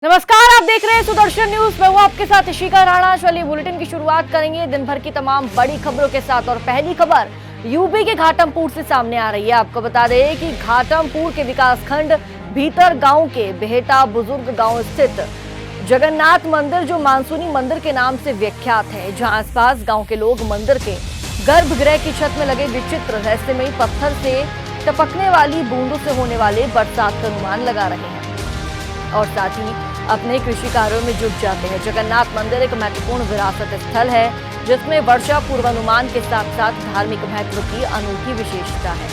नमस्कार, आप देख रहे हैं सुदर्शन न्यूज। मैं हूं आपके साथ इशिका राणा। चलिए बुलेटिन की शुरुआत करेंगे दिन भर की तमाम बड़ी खबरों के साथ। और पहली खबर यूपी के घाटमपुर से सामने आ रही है। आपको बता दें कि घाटमपुर के विकासखंड भीतर गांव के बेहटा बुजुर्ग गांव स्थित जगन्नाथ मंदिर, जो मानसूनी मंदिर के नाम से विख्यात है, जहां आसपास गांव के लोग मंदिर के गर्भगृह की छत में लगे विचित्र रहस्यमयी पत्थर से टपकने वाली बूंदों से होने वाले बरसात का अनुमान लगा रहे हैं और साथ ही अपने कृषि कार्यों में जुट जाते हैं। जगन्नाथ मंदिर एक महत्वपूर्ण विरासत स्थल है, जिसमें वर्षा पूर्वानुमान के साथ साथ धार्मिक महत्व की अनूठी विशेषता है।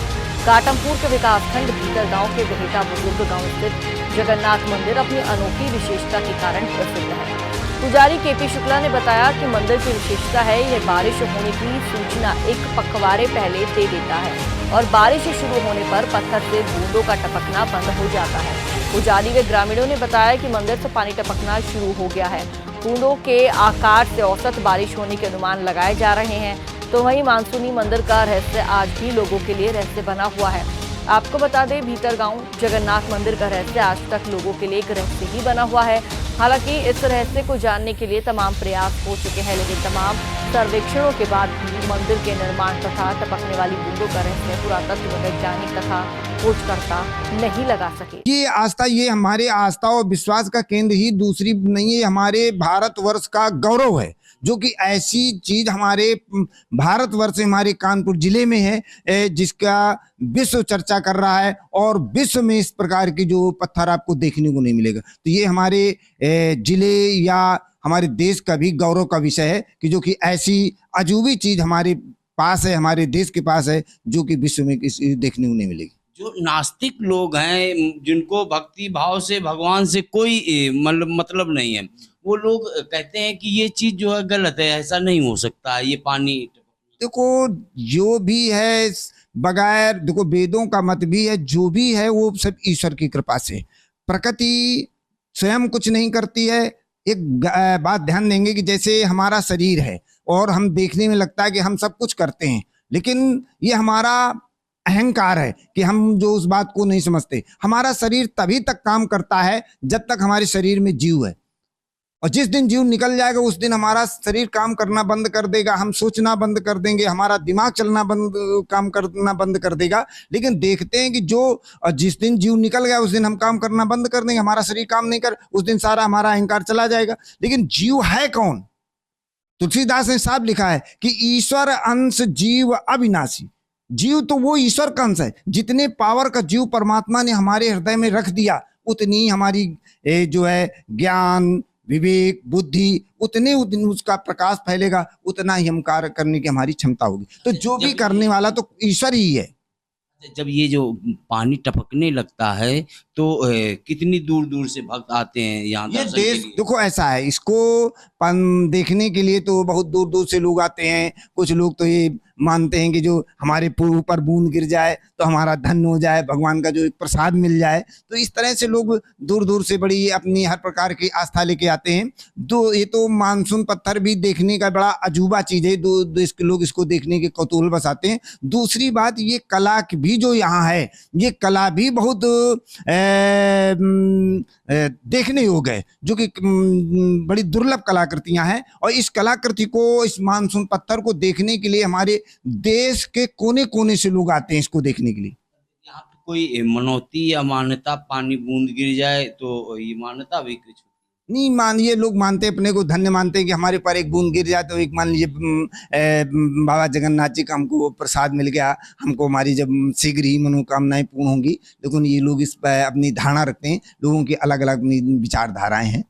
घाटमपुर के विकासखंड भीतर गांव के बेहटा बुजुर्ग गांव स्थित जगन्नाथ मंदिर अपनी अनोखी विशेषता के कारण प्रसिद्ध है। पुजारी केपी शुक्ला ने बताया कि मंदिर की विशेषता है, यह बारिश होने की सूचना एक पखवाड़े पहले दे देता है और बारिश शुरू होने पर पत्थर से बूंदों का टपकना बंद हो जाता है। पुजारी व ग्रामीणों ने बताया कि मंदिर से पानी टपकना शुरू हो गया है। बूंदों के आकार से औसत बारिश होने के अनुमान लगाए जा रहे हैं। तो वहीं मानसूनी मंदिर का रहस्य आज भी लोगों के लिए रहस्य बना हुआ है। आपको बता दें, भीतर गांव जगन्नाथ मंदिर का रहस्य आज तक लोगों के लिए एक रहस्य ही बना हुआ है। हालांकि इस रहस्य को जानने के लिए तमाम प्रयास हो चुके हैं, लेकिन तमाम सर्वेक्षणों के बाद भी मंदिर के निर्माण तथा टपकने वाली बूंदों का रहस्य पुरातत्व वैज्ञानिक तथा खोजकर्ता नहीं लगा सके। ये आस्था, ये हमारे आस्था और विश्वास का केंद्र ही दूसरी नहीं है, हमारे भारतवर्ष का गौरव है। जो कि ऐसी चीज हमारे भारतवर्ष, हमारे कानपुर जिले में है, जिसका विश्व चर्चा कर रहा है और विश्व में इस प्रकार की जो पत्थर आपको देखने को नहीं मिलेगा। तो ये हमारे जिले या हमारे देश का भी गौरव का विषय है कि जो कि ऐसी अजूबी चीज हमारे पास है, हमारे देश के पास है, जो कि विश्व में किसी देखने को नहीं मिलेगी। जो नास्तिक लोग हैं, जिनको भक्ति भाव से भगवान से कोई मतलब नहीं है, वो लोग कहते हैं कि ये चीज जो है गलत है, ऐसा नहीं हो सकता, ये पानी। देखो, जो भी है बगैर, देखो वेदों का मत भी है, जो भी है वो सब ईश्वर की कृपा से। प्रकृति स्वयं कुछ नहीं करती है। एक बात ध्यान देंगे कि जैसे हमारा शरीर है और हम देखने में लगता है कि हम सब कुछ करते हैं, लेकिन ये हमारा अहंकार है कि हम जो उस बात को नहीं समझते। हमारा शरीर तभी तक काम करता है जब तक हमारे शरीर में जीव है, और जिस दिन जीव निकल जाएगा उस दिन हमारा शरीर काम करना बंद कर देगा, हम सोचना बंद कर देंगे, हमारा दिमाग चलना बंद, काम करना बंद कर देगा। लेकिन देखते हैं कि जो जिस दिन जीव निकल गया उस दिन हम काम करना बंद कर देंगे, हमारा शरीर काम नहीं कर, उस दिन सारा हमारा अहंकार चला जाएगा। लेकिन जीव है कौन? तुलसीदास ने साफ लिखा है कि ईश्वर अंश जीव अविनाशी। जीव तो वो ईश्वर का अंश है। जितने पावर का जीव परमात्मा ने हमारे हृदय में रख दिया, उतनी हमारी जो है ज्ञान, विवेक, बुद्धि, उतने उसका प्रकाश फैलेगा, उतना ही हम कार्य करने की हमारी क्षमता होगी। तो जो भी करने वाला तो ईश्वर ही है। जब ये जो पानी टपकने लगता है तो कितनी दूर दूर से भक्त आते हैं यहाँ ये दर्शन देश, के लिए? देखो ऐसा है, इसको देखने के लिए तो बहुत दूर दूर से लोग आते हैं। कुछ लोग तो ये मानते हैं कि जो हमारे ऊपर बूंद गिर जाए तो हमारा धन हो जाए, भगवान का जो एक प्रसाद मिल जाए। तो इस तरह से लोग दूर दूर से बड़ी अपनी हर प्रकार की आस्था लेके आते हैं। ये तो मानसून पत्थर भी देखने का बड़ा अजूबा चीज है, दो देश के लोग इसको देखने के कौतूहल बस आते हैं। दूसरी बात, ये कला भी जो यहाँ है, ये कला भी बहुत देखने योग्य है, जो कि बड़ी दुर्लभ कलाकृतियां हैं। और इस कलाकृति को, इस मानसून पत्थर को देखने के लिए हमारे देश के कोने कोने से लोग आते हैं इसको देखने के लिए। यहाँ पे कोई मनौती या मान्यता, पानी बूंद गिर जाए तो ये मान्यता भी कुछ नहीं मानिए, लोग मानते, अपने को धन्य मानते हैं कि हमारे पर एक बूंद गिर जाए तो एक, मान लीजिए बाबा जगन्नाथ जी का हमको प्रसाद मिल गया, हमको हमारी जब शीघ्र ही मनोकामनाएं पूर्ण होंगी। लेकिन ये लोग इस पर अपनी धारणा रखते हैं, लोगों की अलग अलग अपनी विचारधाराएं हैं।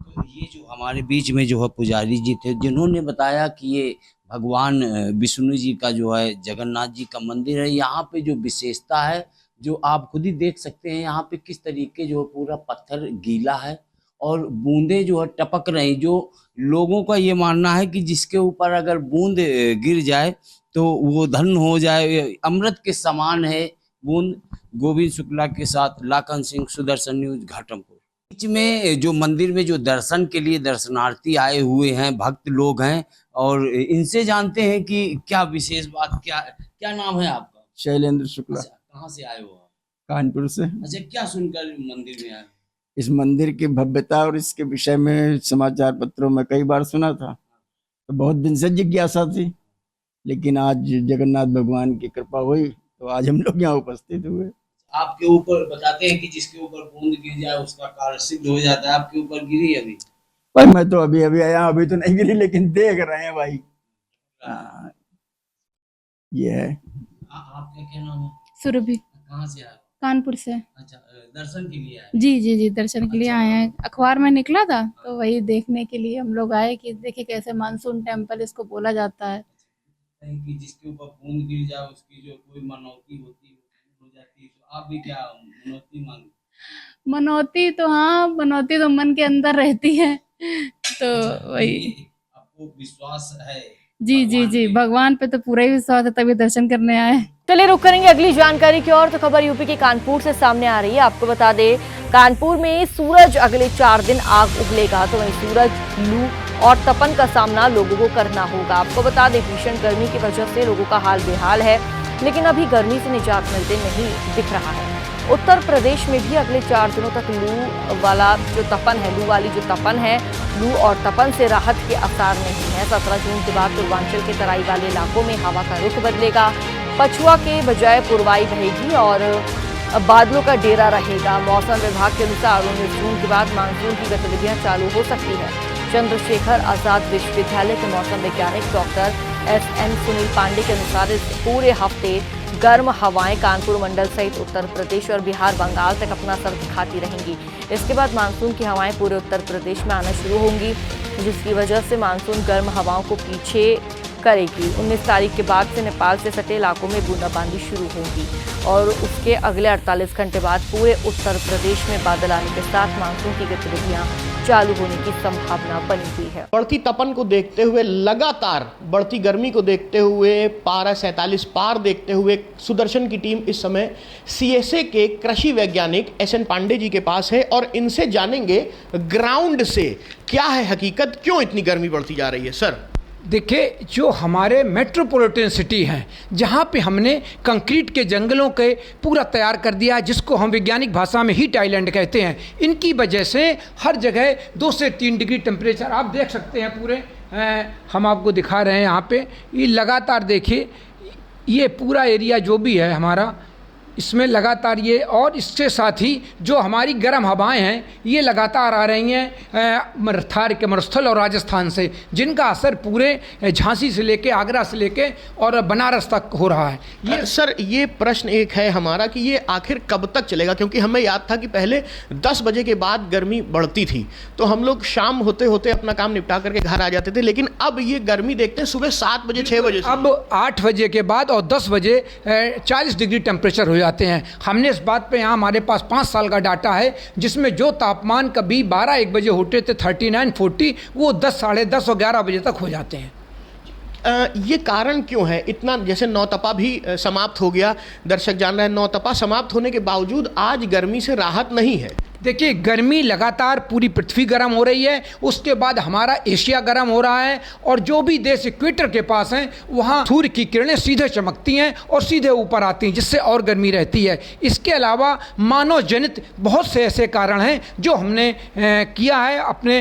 तो ये जो हमारे बीच में जो है पुजारी जी थे, जिन्होंने बताया कि ये भगवान विष्णु जी का जो है जगन्नाथ जी का मंदिर है। यहाँ पे जो विशेषता है, जो आप खुद ही देख सकते हैं, यहाँ पे किस तरीके जो पूरा पत्थर गीला है और बूंदे जो है टपक रही। जो लोगों का ये मानना है कि जिसके ऊपर अगर बूंद गिर जाए तो वो धन हो जाए, अमृत के समान है बूंद। गोविंद शुक्ला के साथ लाखन सिंह, सुदर्शन न्यूज, घाटमपुर। बीच में जो मंदिर में जो दर्शन के लिए दर्शनार्थी आए हुए हैं, भक्त लोग हैं, और इनसे जानते हैं कि क्या विशेष बात, क्या नाम है आपका? शैलेंद्र शुक्ला। अच्छा, कहाँ से आए हो आप? कानपुर से। अच्छा, क्या सुनकर मंदिर में आए? इस मंदिर की भव्यता और इसके विषय में समाचार पत्रों में कई बार सुना था, तो बहुत दिन से जिज्ञासा थी, लेकिन आज जगन्नाथ भगवान की कृपा हुई तो आज हम लोग यहाँ उपस्थित हुए। आपके ऊपर बताते हैं कि जिसके ऊपर बूंद गिर जाए उसका कार्य सिद्ध हो जाता है, आपके ऊर गिरी अभी? भाई मैं तो अभी अभी आया, अभी तो नहीं गिरी, लेकिन देख रहे हैं भाई। ये है। आपका क्या नाम है? सुरभि, कहाँ से आए? कानपुर से। अच्छा, दर्शन के लिए आए? जी दर्शन के लिए आए हैं। अखबार में निकला था तो वही देखने के लिए हम लोग आए कि देखिए कैसे मानसून टेम्पल इसको बोला जाता है। कि जिसके ऊपर बूंद गिर जाए उसकी जो कोई मनौती होती है हो जाती है, तो आप भी क्या मनौती मांगे? मनौती तो हाँ, मनौती तो मन के अंदर रहती है, तो वही। आपको विश्वास है? जी भगवान पे तो पूरा ही विश्वास है, तभी दर्शन करने आए। चलिए रुक करेंगे अगली जानकारी की ओर। तो खबर यूपी के कानपुर से सामने आ रही है। आपको बता दें, कानपुर में सूरज अगले 4 दिन आग उगलेगा, तो वहीं सूरज, लू और तपन का सामना लोगों को करना होगा। आपको बता दें, भीषण गर्मी की वजह से लोगों का हाल बेहाल है, लेकिन अभी गर्मी से निजात मिलते नहीं दिख रहा है। उत्तर प्रदेश में भी अगले 4 दिनों तक लू वाला जो तपन है, लू वाली जो तपन है, लू और तपन से राहत के आसार नहीं है। 17 जून के बाद पूर्वांचल के तराई वाले इलाकों में हवा का रुख बदलेगा, पछुआ के बजाय पूर्वाई बहेगी और बादलों का डेरा रहेगा। मौसम विभाग के अनुसार 19 जून के बाद मानसून की गतिविधियां चालू हो सकती है। चंद्रशेखर आजाद विश्वविद्यालय के मौसम वैज्ञानिक डॉक्टर SN सुनील पांडे के अनुसार इस पूरे हफ्ते गर्म हवाएं कानपुर मंडल सहित उत्तर प्रदेश और बिहार बंगाल तक अपना असर दिखाती रहेंगी। इसके बाद मानसून की हवाएं पूरे उत्तर प्रदेश में आना शुरू होंगी, जिसकी वजह से मानसून गर्म हवाओं को पीछे करेगी। 19 तारीख के बाद से नेपाल से सटे इलाकों में बूंदाबांदी शुरू होगी और उसके अगले 48 घंटे बाद पूरे उत्तर प्रदेश में बादल आने के साथ मानसून की गतिविधियां चालू होने की संभावना बनी हुई है। बढ़ती तपन को देखते हुए, लगातार बढ़ती गर्मी को देखते हुए, पारा 47 पार देखते हुए सुदर्शन की टीम इस समय CSA के कृषि वैज्ञानिक SN पांडे जी के पास है और इनसे जानेंगे ग्राउंड से क्या है हकीकत, क्यों इतनी गर्मी बढ़ती जा रही है। सर देखिए, जो हमारे मेट्रोपॉलिटन सिटी हैं, जहाँ पे हमने कंक्रीट के जंगलों के पूरा तैयार कर दिया, जिसको हम वैज्ञानिक भाषा में हीट आइलैंड कहते हैं, इनकी वजह से हर जगह 2 से 3 डिग्री टेम्परेचर आप देख सकते हैं। पूरे हम आपको दिखा रहे हैं यहाँ पे, ये लगातार देखिए, ये पूरा एरिया जो भी है हमारा, इसमें लगातार ये, और इसके साथ ही जो हमारी गर्म हवाएं हैं ये लगातार आ रही हैं थार के मरुस्थल और राजस्थान से, जिनका असर पूरे झांसी से लेके, आगरा से लेके और बनारस तक हो रहा है। ये सर, ये प्रश्न एक है हमारा कि ये आखिर कब तक चलेगा, क्योंकि हमें याद था कि पहले 10 बजे के बाद गर्मी बढ़ती थी तो हम लोग शाम होते होते अपना काम निपटा करके घर आ जाते थे, लेकिन अब ये गर्मी देखते हैं सुबह 7 बजे 6 बजे, अब 8 बजे के बाद और 10 बजे 40 डिग्री टेम्परेचर हो जाते हैं। हमने इस बात पे यहाँ हमारे पास 5 साल का डाटा है, जिसमें जो तापमान कभी 12-1 बजे होते थे 39-40, वो 10, साढ़े 10 और 11 बजे तक हो जाते हैं। ये कारण क्यों है इतना? जैसे नौतपा भी समाप्त हो गया, दर्शक जान रहे हैं, नौतपा समाप्त होने के बावजूद आज गर्मी से राहत नहीं है। देखिए, गर्मी लगातार पूरी पृथ्वी गर्म हो रही है, उसके बाद हमारा एशिया गर्म हो रहा है, और जो भी देश इक्वेटर के पास हैं वहाँ सूर्य की किरणें सीधे चमकती हैं और सीधे ऊपर आती हैं, जिससे और गर्मी रहती है। इसके अलावा मानव जनित बहुत से ऐसे कारण हैं जो हमने किया है अपने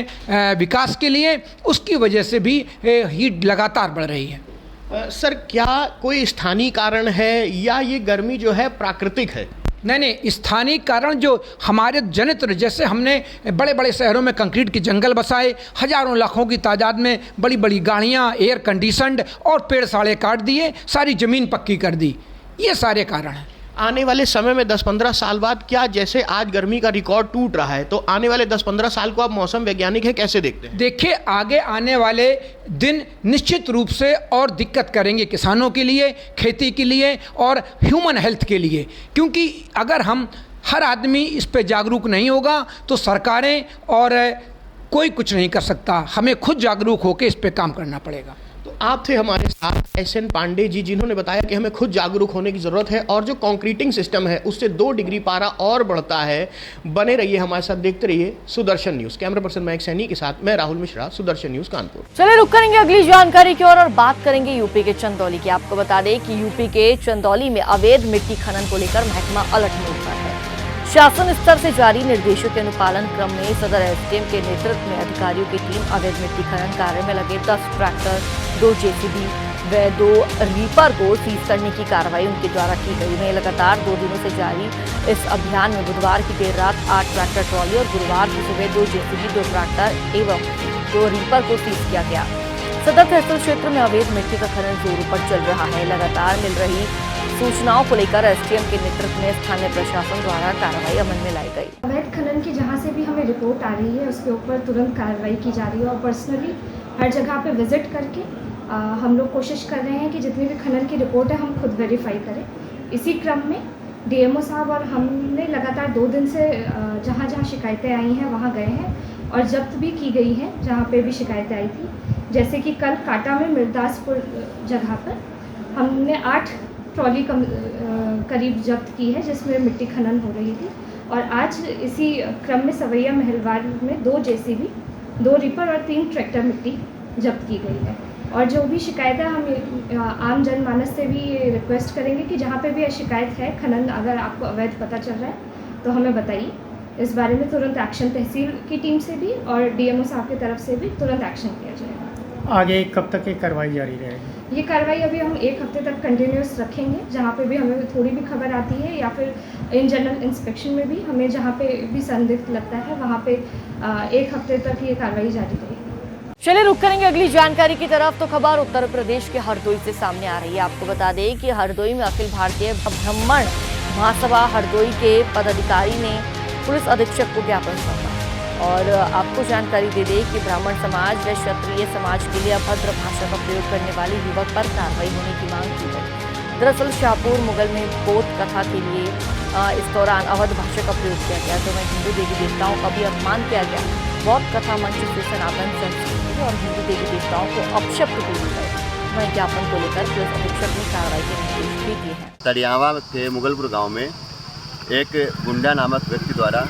विकास के लिए, उसकी वजह से भी हीट लगातार बढ़ रही है। सर, क्या कोई स्थानीय कारण है या ये गर्मी जो है प्राकृतिक है? नहीं, स्थानीय कारण जो हमारे जनित, जैसे हमने बड़े बड़े शहरों में कंक्रीट के जंगल बसाए, हजारों लाखों की तादाद में बड़ी बड़ी गाड़ियाँ, एयर कंडीशनड, और पेड़ साड़े काट दिए, सारी ज़मीन पक्की कर दी, ये सारे कारण हैं। आने वाले समय में 10-15 साल बाद क्या, जैसे आज गर्मी का रिकॉर्ड टूट रहा है, तो आने वाले 10-15 साल को आप मौसम वैज्ञानिक हैं, कैसे देखते हैं? देखिए, आगे आने वाले दिन निश्चित रूप से और दिक्कत करेंगे किसानों के लिए, खेती के लिए और ह्यूमन हेल्थ के लिए, क्योंकि अगर हम हर आदमी इस पे जागरूक नहीं होगा तो सरकारें और कोई कुछ नहीं कर सकता। हमें खुद जागरूक होकर इस पे काम करना पड़ेगा। तो आप थे हमारे साथ SN पांडे जी, जिन्होंने बताया कि हमें खुद जागरूक होने की ज़रूरत है और जो कंक्रीटिंग सिस्टम है उससे 2 डिग्री पारा और बढ़ता है। बने रहिए हमारे साथ, देखते रहिए Sudarshan news. Camera person Mayank Saini के साथ मैं राहुल मिश्रा, सुदर्शन न्यूज़ कानपुर। चलिए रुक करेंगे अगली जानकारी की ओर और बात करेंगे यूपी के चंदौली की। आपको बता दें कि यूपी के चंदौली में अवैध मिट्टी खनन को लेकर महकमा अलर्ट मोड पर है। शासन स्तर से जारी निर्देशों के अनुपालन क्रम में सदर एसडीएम के नेतृत्व में अधिकारियों की टीम अवैध मिट्टी खनन कार्य में लगे 10 ट्रैक्टर, 2 जेसीबी व 2 रीपर को सीज करने की कार्रवाई उनके द्वारा की गई। वहीं लगातार 2 दिनों से जारी इस अभियान में बुधवार की देर रात 8 ट्रैक्टर ट्रॉली और गुरुवार की सुबह 2 जेसीबी, 2 ट्रैक्टर एवं 2 रीपर को सीज किया गया। सदर तहसील क्षेत्र में अवैध मिट्टी का खनन जोरों पर चल रहा है। लगातार मिल रही सूचनाओं को लेकर एसडीएम के नेतृत्व में स्थानीय प्रशासन द्वारा कार्रवाई अमल में लाई गई। अवैध खनन की जहाँ से भी हमें रिपोर्ट आ रही है उसके ऊपर तुरंत कार्रवाई की जा रही है और पर्सनली हर जगह पे विजिट करके हम लोग कोशिश कर रहे हैं कि जितनी भी खनन की रिपोर्ट है हम खुद वेरीफाई करें। इसी क्रम में डीएमओ साहब और हमने लगातार 2 दिन से जहाँ जहाँ शिकायतें आई हैं वहाँ गए हैं और जब्त भी की गई हैं जहाँ पे भी शिकायतें आई थी। जैसे कि कल काटा में मिर्दासपुर जगह पर हमने 8 ट्रॉली करीब जब्त की है जिसमें मिट्टी खनन हो रही थी और आज इसी क्रम में सवैया महलवार में 2 जेसीबी, 2 रीपर और 3 ट्रैक्टर मिट्टी जब्त की गई है। और जो भी शिकायत है हम आम जनमानस से भी रिक्वेस्ट करेंगे कि जहाँ पे भी शिकायत है खनन अगर आपको अवैध पता चल रहा है तो हमें बताइए। इस बारे में तुरंत एक्शन तहसील की टीम से भी और डीएमओ साहब की तरफ से भी तुरंत एक्शन किया जाएगा। आगे कब तक ये कार्रवाई जारी रहेगी? ये कार्रवाई अभी हम 1 हफ्ते तक कंटिन्यूस रखेंगे। जहाँ पे भी हमें थोड़ी भी खबर आती है या फिर इन जनरल इंस्पेक्शन में भी हमें जहाँ पे भी संदिग्ध लगता है वहाँ पे 1 हफ्ते तक ये कार्रवाई जारी रहेगी। चलिए रुक करेंगे अगली जानकारी की तरफ। तो खबर उत्तर प्रदेश के हरदोई से सामने आ रही है। आपको बता दें कि हरदोई में अखिल भारतीय ब्राह्मण महासभा हरदोई के पदाधिकारी ने पुलिस अधीक्षक को ज्ञापन सौंपा और आपको जानकारी दे दें कि ब्राह्मण समाज व क्षत्रिय समाज के लिए अभद्र भाषा का प्रयोग करने वाले युवक पर कार्रवाई होने की मांग की गई। दरअसल शाहपुर मुगल में बोध कथा के लिए इस दौरान अवध भाषा का प्रयोग किया गया, तो वहीं हिंदू देवी देवताओं का भी अपमान किया गया। बौद्ध कथा मंच से सनातन संस्कृति और हिंदू देवी देवताओं को अपशब्द बोले गए। वहीं ज्ञापन को लेकर पुलिस अधीक्षक ने कार्रवाई के निर्देश भी दिए हैं। तड़ियावा के मुगलपुर गांव में एक गुंडा नामक व्यक्ति द्वारा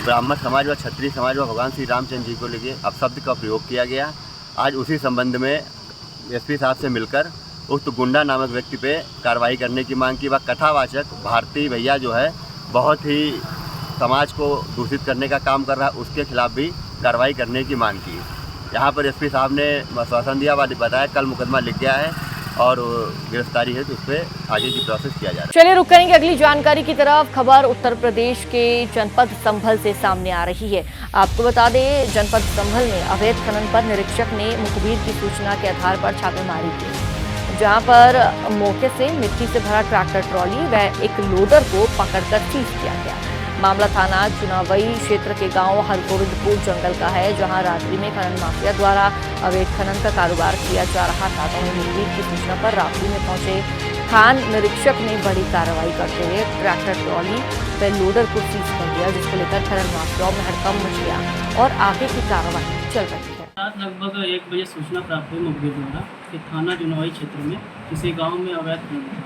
ब्राह्मण समाज व क्षत्रिय समाज व भगवान श्री रामचंद्र जी को लेके अपशब्द का प्रयोग किया गया। आज उसी संबंध में एसपी साहब से मिलकर उक्त गुंडा नामक व्यक्ति पे कार्रवाई करने की मांग की। वह कथावाचक भारतीय भैया जो है बहुत ही समाज को दूषित करने का काम कर रहा है, उसके खिलाफ भी कार्रवाई करने की मांग की। यहाँ पर एसपी साहब ने आश्वासन दिया, बताया कल मुकदमा लिख गया है और गिरफ्तारी है तो उस पर आगे की प्रोसेस किया जा रहा है। चलिए रुक करेंगे अगली जानकारी की तरफ। खबर उत्तर प्रदेश के जनपद संभल से सामने आ रही है। आपको बता दें जनपद संभल में अवैध खनन पर निरीक्षक ने मुखबिर की सूचना के आधार पर छापेमारी की, जहां पर मौके से मिट्टी से भरा ट्रैक्टर ट्रॉली व एक लोडर को पकड़कर सीज किया गया। मामला थाना चुनावई क्षेत्र के गांव हरगोविंदपुर जंगल का है, जहां रात्रि में खनन माफिया द्वारा अवैध खनन का कारोबार किया जा रहा था। तो मुखबिर की सूचना पर रात्रि में पहुंचे खान निरीक्षक ने बड़ी कार्रवाई करते हुए ट्रैक्टर ट्रॉली व लोडर को सीज कर दिया, जिसको लेकर खनन माफियाओं में हड़कंप मच गया और आगे की कार्रवाई चल रही है। रात लगभग 1 बजे सूचना प्राप्त हुई मुखबिर द्वारा कि थाना जुनवाई क्षेत्र में किसी गांव में अवैध खनन,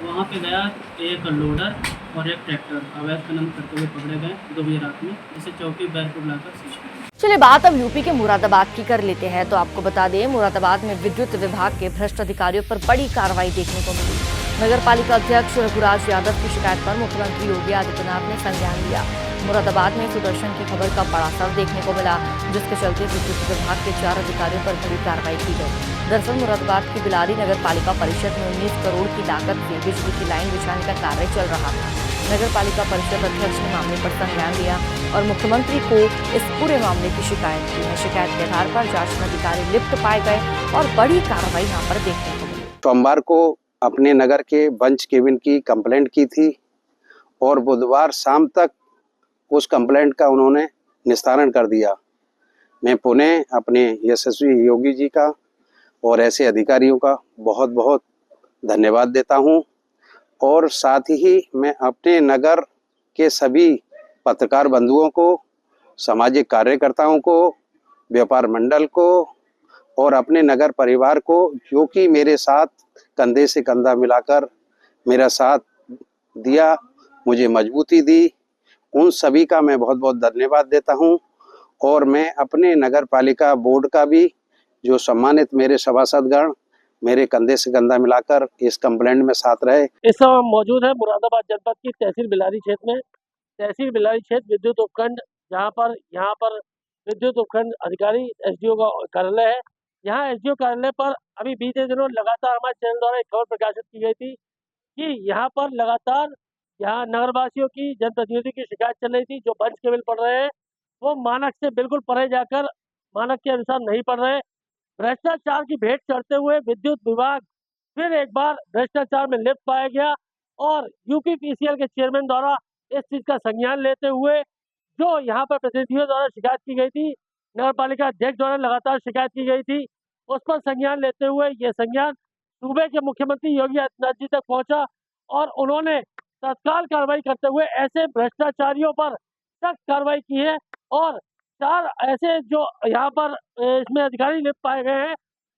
वहाँ पे गया एक लोडर और एक ट्रैक्टर अवैध खनन करते हुए पकड़े गए 2 बजे रात में, जिसे चौकी बैरपुर लाकर सीज किया। चलिए बात अब यूपी के मुरादाबाद की कर लेते हैं। तो आपको बता दें मुरादाबाद में विद्युत विभाग के भ्रष्ट अधिकारियों पर बड़ी कार्रवाई देखने को मिली। नगर पालिका अध्यक्ष रघुराज यादव की शिकायत पर मुख्यमंत्री योगी आदित्यनाथ ने संज्ञान लिया। मुरादाबाद में सुदर्शन की खबर का बड़ा असर देखने को मिला, जिसके चलते विद्युत विभाग के 4 अधिकारियों पर बड़ी कार्रवाई की गई। दरअसल मुरादाबाद की बिलारी नगर पालिका परिषद में 19 करोड़ की लागत से बिजली की लाइन बिछाने का कार्य चल रहा था। नगर पालिका परिषद अध्यक्ष ने मामले पर संज्ञान लिया और मुख्यमंत्री को इस पूरे मामले की शिकायत की है। शिकायत के आधार पर जांच अधिकारी लिप्त पाए गए और बड़ी कार्रवाई यहाँ पर देखने को मिली। सोमवार को अपने नगर के बंच केबिन की कंप्लेंट की थी और बुधवार शाम तक उस कंप्लेंट का उन्होंने निस्तारण कर दिया। मैं पुनः अपने यशस्वी योगी जी का और ऐसे अधिकारियों का बहुत बहुत धन्यवाद देता हूं और साथ ही मैं अपने नगर के सभी पत्रकार बंधुओं को, सामाजिक कार्यकर्ताओं को, व्यापार मंडल को और अपने नगर परिवार को, जो कि मेरे साथ कंधे से कंधा मिलाकर मेरा साथ दिया, मुझे मजबूती दी, उन सभी का मैं बहुत बहुत धन्यवाद देता हूं। और मैं अपने नगर पालिका बोर्ड का भी, जो सम्मानित मेरे सभासदगण मेरे कंधे से कंधा मिलाकर इस कंप्लेंट में साथ रहे। इस समय हम मौजूद है मुरादाबाद जनपद की तहसील बिलारी क्षेत्र में। तहसील बिलारी क्षेत्र विद्युत उपखंड यहाँ पर विद्युत उपखंड अधिकारी एसडीओ का कार्यालय है। यहाँ एसडीओ कार्यालय पर अभी बीते दिनों लगातार हमारे चैनल द्वारा एक खबर प्रकाशित की गई थी कि यहाँ पर लगातार यहाँ नगरवासियों की जनप्रतिनिधि की शिकायत चल रही थी। जो बंच के बिल पड़ रहे हैं वो मानक से बिल्कुल परे जाकर मानक के अनुसार नहीं पड़ रहे। भ्रष्टाचार की भेंट चढ़ते हुए विद्युत विभाग फिर एक बार भ्रष्टाचार में लिप्त पाया गया और यूपीपीसीएल के चेयरमैन द्वारा इस चीज का संज्ञान लेते हुए जो यहाँ पर प्रतिनिधियों द्वारा शिकायत की गई थी, नगरपालिका अध्यक्ष द्वारा लगातार शिकायत की गई थी, उस पर संज्ञान लेते हुए ये संज्ञान सूबे के मुख्यमंत्री योगी आदित्यनाथ जी तक पहुंचा और उन्होंने तत्काल कार्रवाई करते हुए ऐसे भ्रष्टाचारियों पर सख्त कार्रवाई की है और 4 ऐसे जो यहाँ पर इसमें अधिकारी लिप्त पाए गए हैं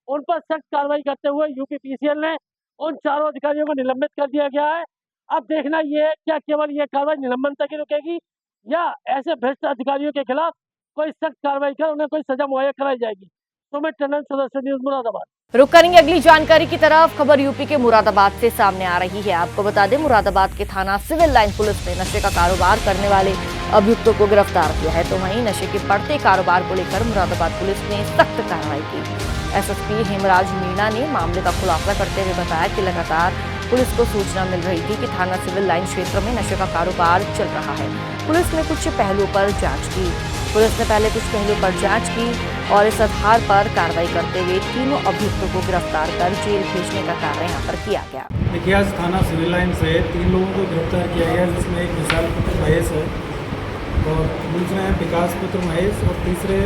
उन पर सख्त कार्रवाई करते हुए यूपीपीसीएल ने उन 4 अधिकारियों को निलंबित कर दिया गया है। अब देखना ये है क्या केवल ये कार्रवाई निलंबन तक ही रुकेगी या ऐसे भ्रष्ट अधिकारियों के खिलाफ कोई सख्त कार्रवाई कर उन्हें कोई सजा मुहैया कराई जाएगी। सुमित टंडन, सुदर्शन न्यूज, मुरादाबाद। रुक करेंगे अगली जानकारी की तरफ। खबर यूपी के मुरादाबाद से सामने आ रही है। आपको बता दें, मुरादाबाद के थाना सिविल लाइन पुलिस ने नशे का कारोबार करने वाले अभियुक्तों को गिरफ्तार किया है। तो वहीं नशे के बढ़ते कारोबार को लेकर मुरादाबाद पुलिस ने सख्त कार्रवाई की। एसएसपी हेमराज मीणा ने मामले का खुलासा करते हुए बताया कि लगातार पुलिस को सूचना मिल रही थी कि थाना सिविल लाइन क्षेत्र में नशे का कारोबार चल रहा है। पुलिस ने कुछ पहलुओं पर जांच की। पुलिस ने पहले कुछ पहलुओं पर जांच की और इस आधार पर कार्रवाई करते हुए तीनों अभियुक्तों को गिरफ्तार कर जेल भेजने का कार्य यहाँ पर किया गया। देखिए, आज थाना सिविल लाइन से 3 लोगों को गिरफ्तार किया गया, जिसमें एक विशाल पुत्र महेश है और दूसरे हैं विकास पुत्र महेश और तीसरे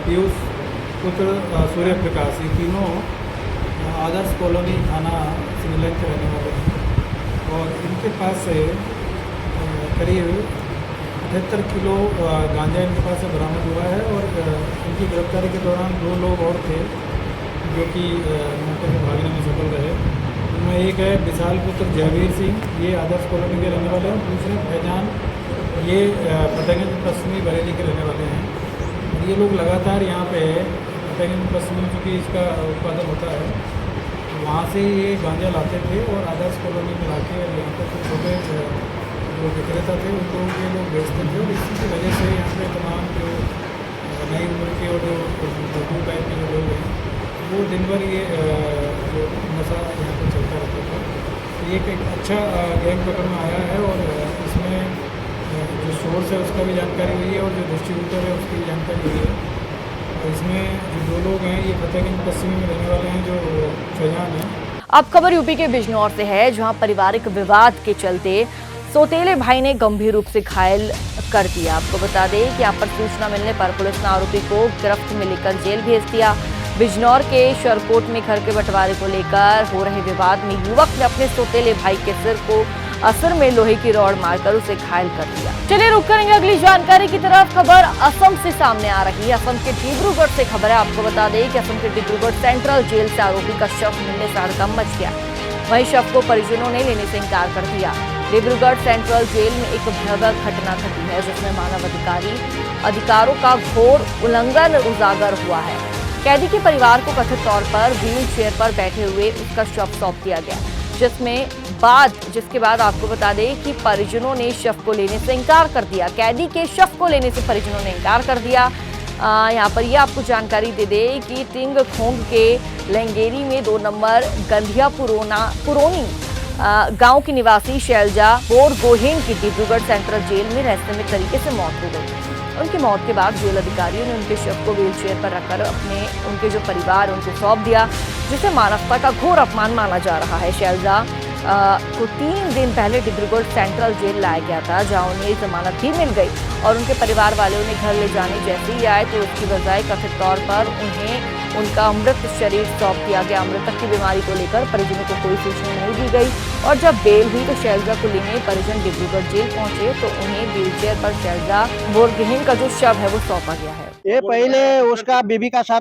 पीयूष पुत्र सूर्य प्रकाश। ये तीनों आदर्श कॉलोनी थाना सिविल लाइन के रहने वाले हैं और इनके पास से करीब 78 किलो गांजा इनके पास से बरामद हुआ है और इनकी गिरफ्तारी के दौरान 2 लोग और थे जो कि मौके से भागने में सफल रहे। उनमें एक है विशाल पुत्र जयवीर सिंह, ये आदर्श कॉलोनी के रहने वाले हैं। दूसरे फैजान, ये फतेहगंज पश्चिमी बरेली के रहने वाले हैं। और ये लोग लगातार यहाँ पे फतेहगंज पश्चिमी चूँकि इसका उत्पादन होता है, वहाँ से ये गांजा लाते थे और आदर्श कॉलोनी में लाके यहाँ पर कुछ छोटे जो विक्रेता थे उनको ये लोग बेचते थे और इसी की वजह से यहाँ पे तमाम जो नई उम्र के और जो टाइप के जो लोग हैं वो दिन भर ये जो नशा यहाँ पर चलता रहता था। तो ये एक अच्छा गैंग पकड़ में आया है और इसमें जो सोर्स है उसका भी जानकारी हुई है और जो डिस्ट्रीब्यूटर है उसकी भी जानकारी हुई है। और इसमें जो 2 लोग हैं ये फतेहगंज पश्चिमी में रहने वाले हैं जो फैजान है। अब खबर यूपी के बिजनौर से है, जहां पारिवारिक विवाद के चलते सौतेले भाई ने गंभीर रूप से घायल कर दिया। आपको बता दें कि यहाँ पर सूचना मिलने पर पुलिस ने आरोपी को गिरफ्त में लेकर जेल भेज दिया। बिजनौर के शरकोट में घर के बंटवारे को लेकर हो रहे विवाद में युवक ने अपने सौतेले भाई के सिर को असर में लोहे की रॉड मारकर उसे घायल कर दिया। चलिए रुक करेंगे अगली जानकारी की तरफ। खबर असम से सामने आ रही है। असम के डिब्रूगढ़ से खबर है। आपको बता दें कि असम के डिब्रूगढ़ सेंट्रल जेल से आरोपी का शव मिलने से हड़कंप मच गया। वहीं शव को परिजनों ने लेने से इनकार कर दिया। डिब्रूगढ़ सेंट्रल जेल में एक भयावह घटना घटी है, जिसमें अधिकारों का घोर उल्लंघन उजागर हुआ है। कैदी के परिवार को कथित तौर पर व्हील चेयर पर बैठे हुए उसका शव सौंप दिया गया, जिसके बाद आपको बता दें कि परिजनों ने शव को लेने से इनकार कर दिया। कैदी के शव को लेने से परिजनों ने इनकार कर दिया। यहाँ पर ये आपको जानकारी दे दें कि टिंग खोंग के लेंगेरी में 2 नंबर गंधिया पुरोनी गांव की निवासी शैलजा बोरगोहेन की डिब्रूगढ़ सेंट्रल जेल में रहस्यमय तरीके से मौत हो गई। उनकी मौत के बाद जेल अधिकारियों ने उनके शव को व्हीलचेयर पर रखकर उनके जो परिवार उनको सौंप दिया, जिसे मानवता का घोर अपमान माना जा रहा है। शैलजा को 3 दिन पहले डिब्रूगढ़ सेंट्रल जेल लाया गया था, जहां उन्हें जमानत भी मिल गई और उनके परिवार वाले उन्हें घर ले जाने जैसे ही आए तो उसकी बजाय कथित तौर पर उन्हें उनका मृत शरीर सौंप दिया गया। मृतक की बीमारी को लेकर परिजनों को कोई सूचना नहीं दी गई और जब बेल हुई तो शैलजा को लेने परिजन डिब्रूगढ़ जेल पहुंचे तो उन्हें व्हीलचेयर पर शैलजा बोरगोहेन का जो शव है वो सौंपा गया है। ये पहले उसका बीबी का साथ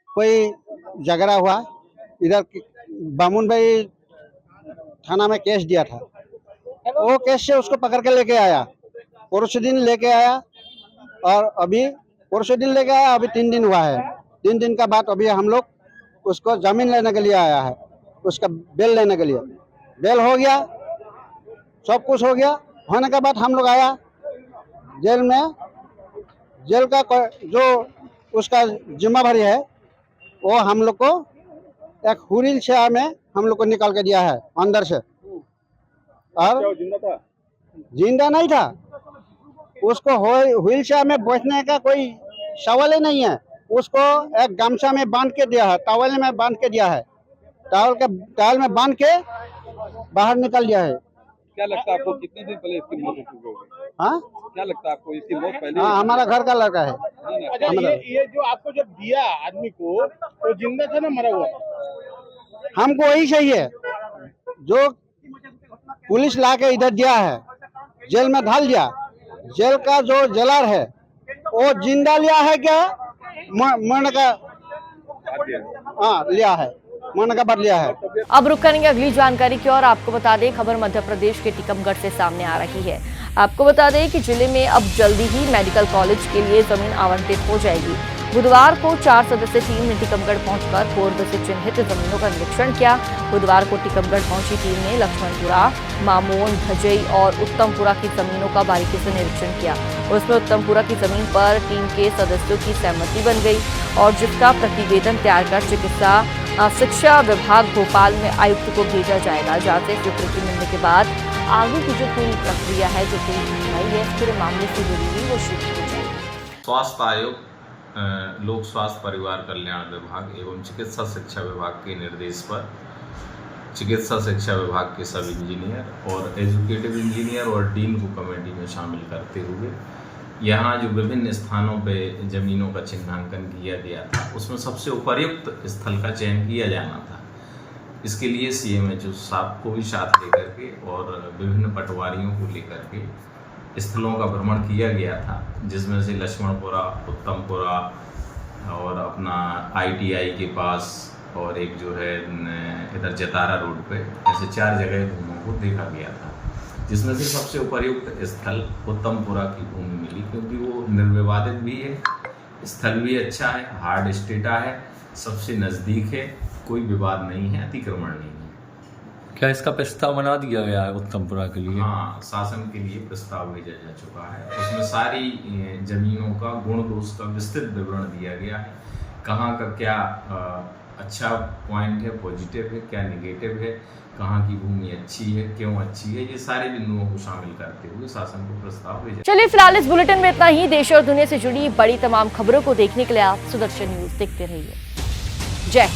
कोई झगड़ा हुआ, इधर बामुन भाई थाना में केस दिया था, वो केस से उसको पकड़ के लेके आया, परसों दिन लेके आया और अभी परसों दिन लेके आया, अभी 3 दिन हुआ है। 3 दिन का बाद अभी हम लोग उसको जमीन लेने के लिए आया है, उसका बेल लेने के लिए। बेल हो गया, सब कुछ हो गया। होने के बाद हम लोग आया जेल में। जेल का जो उसका जिम्मेदारी है वो हम लोग को एक व्हील चेयर में हम लोग को निकाल के दिया है अंदर से। और जिंदा नहीं था, उसको व्हील चेयर में बैठने का कोई सवाल ही नहीं है। उसको एक गमछा में बांध के दिया है, टॉवल में बांध के दिया है, टॉवल में बांध के बाहर निकल दिया है। क्या लगता है आपको कितने दिन पहले इसकी मौत हो गई? हाँ, क्या लगता है आपको इसकी मौत पहले? हाँ, हमारा घर का लड़का है। अच्छा, ये जो आपको जब दिया आदमी को, तो जिंदा था ना मरा हुआ? हमको वही चाहिए जो पुलिस ला के इधर दिया है, जेल में डाल दिया। जेल का जो जेलर है वो जिंदा लिया है क्या मरने का? हाँ, लिया है, मरने का बाद लिया है। अब रुक करेंगे अगली जानकारी की और आपको बता दें, खबर मध्य प्रदेश के टीकमगढ़ से सामने आ रही है। आपको बता दें कि जिले में अब जल्दी ही मेडिकल कॉलेज के लिए जमीन आवंटित हो जाएगी। बुधवार को 4 सदस्यीय टीम ने टीकमगढ़ पहुंचकर पूर्व से चिन्हित जमीनों का निरीक्षण किया। बुधवार को टीकमगढ़ पहुंची टीम ने लक्ष्मणपुरा, मामोन, भजई और उत्तमपुरा की जमीनों का बारीकी से निरीक्षण किया। उसमें उत्तमपुरा की जमीन पर टीम के सदस्यों की सहमति बन गई और जिसका प्रतिवेदन तैयार कर चिकित्सा शिक्षा विभाग भोपाल में आयुक्त को भेजा जाएगा, जहाँ से स्वीकृति मिलने के बाद आगे की जो पूरी प्रक्रिया है, जो पूरी कार्रवाई है, इस पूरे मामले से जुड़ी हुई वो शुरू हो जाएगी। स्वास्थ्य आयोग, लोक स्वास्थ्य परिवार कल्याण विभाग एवं चिकित्सा शिक्षा विभाग के निर्देश पर चिकित्सा शिक्षा विभाग के सब इंजीनियर और एजुकेटिव इंजीनियर और डीन को कमेटी में शामिल करते हुए यहाँ जो विभिन्न स्थानों पे ज़मीनों का चिन्हांकन किया गया था, उसमें सबसे उपयुक्त स्थल का चयन किया जाना था। इसके लिए CMHO साहब को भी साथ लेकर के और विभिन्न पटवारियों को लेकर के स्थलों का भ्रमण किया गया था, जिसमें से लक्ष्मणपुरा, उत्तमपुरा और अपना ITI के पास और एक जो है इधर जतारा रोड पे, ऐसे 4 जगह भूमों को देखा गया था, जिसमें से सबसे उपयुक्त स्थल उत्तमपुरा की भूमि मिली, क्योंकि वो निर्विवादित भी है, स्थल भी अच्छा है, हार्ड स्टेटा है, सबसे नज़दीक है, कोई विवाद नहीं है, अतिक्रमण नहीं है। क्या इसका प्रस्ताव बना दिया गया है उत्तमपुरा के लिए? हाँ, शासन के लिए प्रस्ताव भेजा जा चुका है। उसमें सारी जमीनों का गुण दोष का विस्तृत विवरण दिया गया है, कहाँ का क्या अच्छा पॉइंट है, पॉजिटिव है, क्या निगेटिव है, कहाँ की भूमि अच्छी है, क्यों अच्छी है, ये सारे बिंदुओं को शामिल करते हुए शासन को प्रस्ताव भेजा। चलिए फिलहाल इस बुलेटिन में इतना ही। देश और दुनिया से जुड़ी बड़ी तमाम खबरों को देखने के लिए आप सुदर्शन न्यूज देखते रहिए। जय